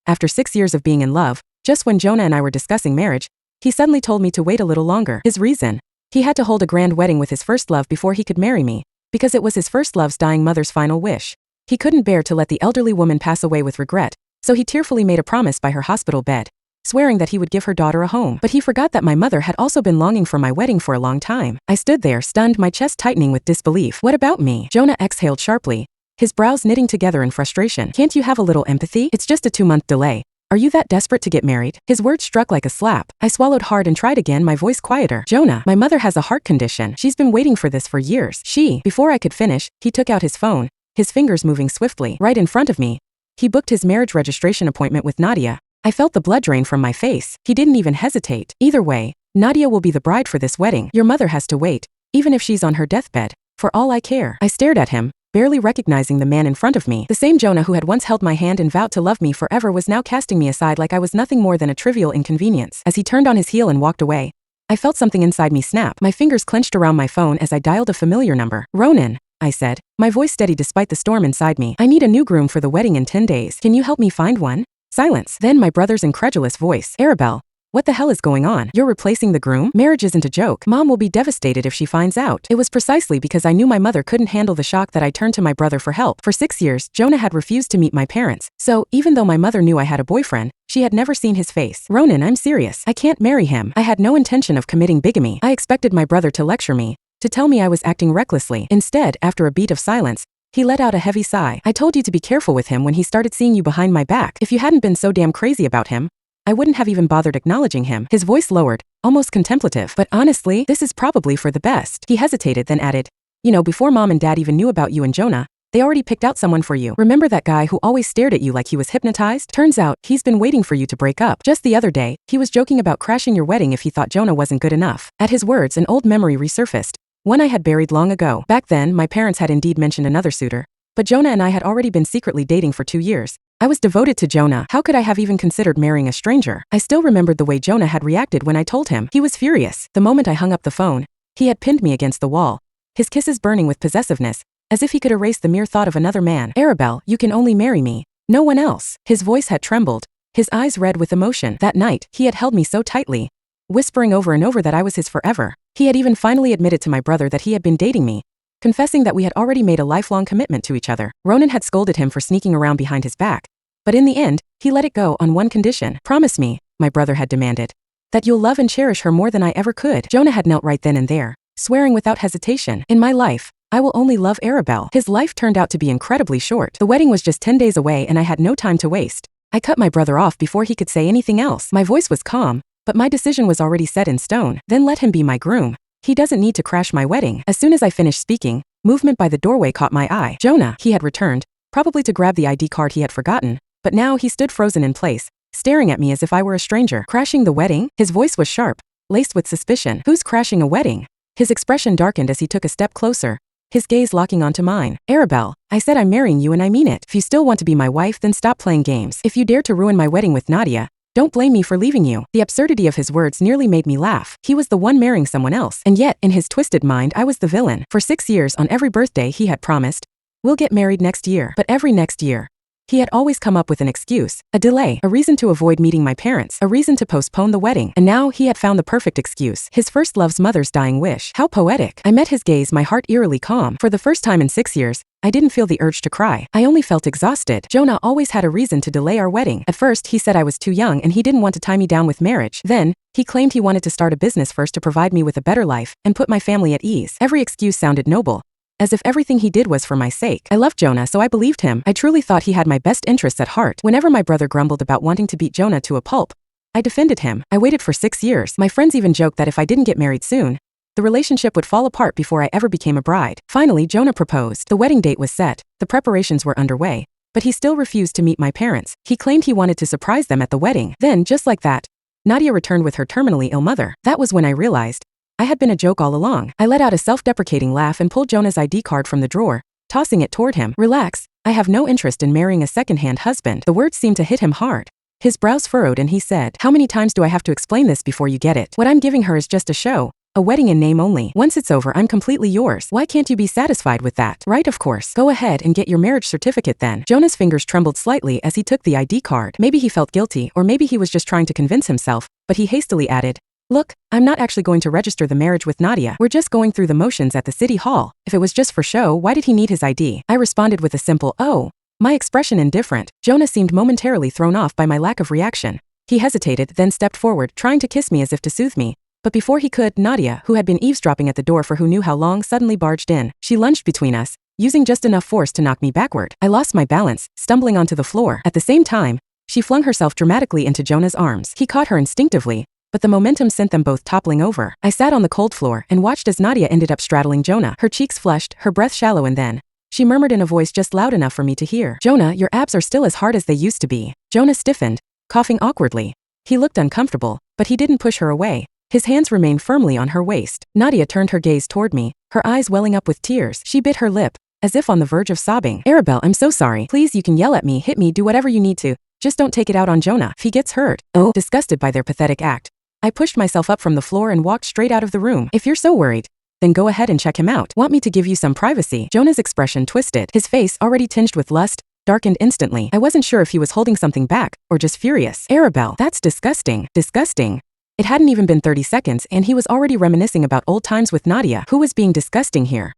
After 6 years of being in love, just when Jonah and I were discussing marriage, he suddenly told me to wait a little longer. His reason? He had to hold a grand wedding with his first love before he could marry me, because it was his first love's dying mother's final wish. He couldn't bear to let the elderly woman pass away with regret, so he tearfully made a promise by her hospital bed, swearing that he would give her daughter a home. But he forgot that my mother had also been longing for my wedding for a long time. I stood there, stunned, my chest tightening with disbelief. What about me? Jonah exhaled sharply, his brows knitting together in frustration. Can't you have a little empathy? It's just a 2-month delay. Are you that desperate to get married? His words struck like a slap. I swallowed hard and tried again, my voice quieter. Jonah, my mother has a heart condition. She's been waiting for this for years. Before I could finish, he took out his phone, his fingers moving swiftly. Right in front of me, he booked his marriage registration appointment with Nadia. I felt the blood drain from my face. He didn't even hesitate. Either way, Nadia will be the bride for this wedding. Your mother has to wait, even if she's on her deathbed. For all I care. I stared at him, barely recognizing the man in front of me. The same Jonah who had once held my hand and vowed to love me forever was now casting me aside like I was nothing more than a trivial inconvenience. As he turned on his heel and walked away, I felt something inside me snap. My fingers clenched around my phone as I dialed a familiar number. Ronan, I said, my voice steady despite the storm inside me. I need a new groom for the wedding in 10 days. Can you help me find one? Silence. Then my brother's incredulous voice. Arabelle, what the hell is going on? You're replacing the groom? Marriage isn't a joke. Mom will be devastated if she finds out. It was precisely because I knew my mother couldn't handle the shock that I turned to my brother for help. For 6 years, Jonah had refused to meet my parents. So, even though my mother knew I had a boyfriend, she had never seen his face. Ronan, I'm serious. I can't marry him. I had no intention of committing bigamy. I expected my brother to lecture me, to tell me I was acting recklessly. Instead, after a beat of silence, he let out a heavy sigh. I told you to be careful with him when he started seeing you behind my back. If you hadn't been so damn crazy about him, I wouldn't have even bothered acknowledging him. His voice lowered, almost contemplative. But honestly, this is probably for the best. He hesitated, then added, you know, before Mom and Dad even knew about you and Jonah, they already picked out someone for you. Remember that guy who always stared at you like he was hypnotized? Turns out, he's been waiting for you to break up. Just the other day, he was joking about crashing your wedding if he thought Jonah wasn't good enough. At his words, an old memory resurfaced, one I had buried long ago. Back then, my parents had indeed mentioned another suitor, but Jonah and I had already been secretly dating for 2 years. I was devoted to Jonah. How could I have even considered marrying a stranger? I still remembered the way Jonah had reacted when I told him. He was furious. The moment I hung up the phone, he had pinned me against the wall, his kisses burning with possessiveness, as if he could erase the mere thought of another man. Arabelle, you can only marry me, no one else. His voice had trembled, his eyes red with emotion. That night, he had held me so tightly, whispering over and over that I was his forever. He had even finally admitted to my brother that he had been dating me, confessing that we had already made a lifelong commitment to each other. Ronan had scolded him for sneaking around behind his back, but in the end, he let it go on one condition. Promise me, my brother had demanded, that you'll love and cherish her more than I ever could. Jonah had knelt right then and there, swearing without hesitation. In my life, I will only love Arabelle. His life turned out to be incredibly short. The wedding was just 10 days away and I had no time to waste. I cut my brother off before he could say anything else. My voice was calm, but my decision was already set in stone. Then let him be my groom. He doesn't need to crash my wedding. As soon as I finished speaking, movement by the doorway caught my eye. Jonah, he had returned, probably to grab the ID card he had forgotten, but now he stood frozen in place, staring at me as if I were a stranger. Crashing the wedding? His voice was sharp, laced with suspicion. Who's crashing a wedding? His expression darkened as he took a step closer, his gaze locking onto mine. Arabelle, I said I'm marrying you and I mean it. If you still want to be my wife, then stop playing games. If you dare to ruin my wedding with Nadia, don't blame me for leaving you. The absurdity of his words nearly made me laugh. He was the one marrying someone else, and yet, in his twisted mind, I was the villain. For 6 years, on every birthday he had promised, we'll get married next year. But every next year, he had always come up with an excuse, a delay, a reason to avoid meeting my parents, a reason to postpone the wedding. And now he had found the perfect excuse, his first love's mother's dying wish. How poetic. I met his gaze, my heart eerily calm. For the first time in 6 years, I didn't feel the urge to cry. I only felt exhausted. Jonah always had a reason to delay our wedding. At first, he said I was too young and he didn't want to tie me down with marriage. Then, he claimed he wanted to start a business first to provide me with a better life and put my family at ease. Every excuse sounded noble, as if everything he did was for my sake. I loved Jonah, so I believed him. I truly thought he had my best interests at heart. Whenever my brother grumbled about wanting to beat Jonah to a pulp, I defended him. I waited for 6 years. My friends even joked that if I didn't get married soon, the relationship would fall apart before I ever became a bride. Finally, Jonah proposed. The wedding date was set, the preparations were underway, but he still refused to meet my parents. He claimed he wanted to surprise them at the wedding. Then, just like that, Nadia returned with her terminally ill mother. That was when I realized I had been a joke all along. I let out a self-deprecating laugh and pulled Jonah's ID card from the drawer, tossing it toward him. Relax, I have no interest in marrying a second-hand husband. The words seemed to hit him hard. His brows furrowed and he said, how many times do I have to explain this before you get it? What I'm giving her is just a show, A wedding in name only. Once it's over, I'm completely yours. Why can't you be satisfied with that? Right, of course. Go ahead and get your marriage certificate then. Jonah's fingers trembled slightly as he took the ID card. Maybe he felt guilty, or maybe he was just trying to convince himself, but he hastily added, "Look, I'm not actually going to register the marriage with Nadia. We're just going through the motions at the city hall. If it was just for show, why did he need his ID?" I responded with a simple, "Oh." My expression indifferent. Jonah seemed momentarily thrown off by my lack of reaction. He hesitated, then stepped forward, trying to kiss me as if to soothe me. But before he could, Nadia, who had been eavesdropping at the door for who knew how long, suddenly barged in. She lunged between us, using just enough force to knock me backward. I lost my balance, stumbling onto the floor. At the same time, she flung herself dramatically into Jonah's arms. He caught her instinctively, but the momentum sent them both toppling over. I sat on the cold floor and watched as Nadia ended up straddling Jonah. Her cheeks flushed, her breath shallow, and then she murmured in a voice just loud enough for me to hear, "Jonah, your abs are still as hard as they used to be." Jonah stiffened, coughing awkwardly. He looked uncomfortable, but he didn't push her away. His hands remained firmly on her waist. Nadia turned her gaze toward me, her eyes welling up with tears. She bit her lip, as if on the verge of sobbing. "Arabelle, I'm so sorry. Please, you can yell at me, hit me, do whatever you need to. Just don't take it out on Jonah. If he gets hurt." Oh, disgusted by their pathetic act, I pushed myself up from the floor and walked straight out of the room. "If you're so worried, then go ahead and check him out. Want me to give you some privacy?" Jonah's expression twisted. His face, already tinged with lust, darkened instantly. I wasn't sure if he was holding something back, or just furious. "Arabelle, that's disgusting. Disgusting." It hadn't even been 30 seconds and he was already reminiscing about old times with Nadia. Who was being disgusting here?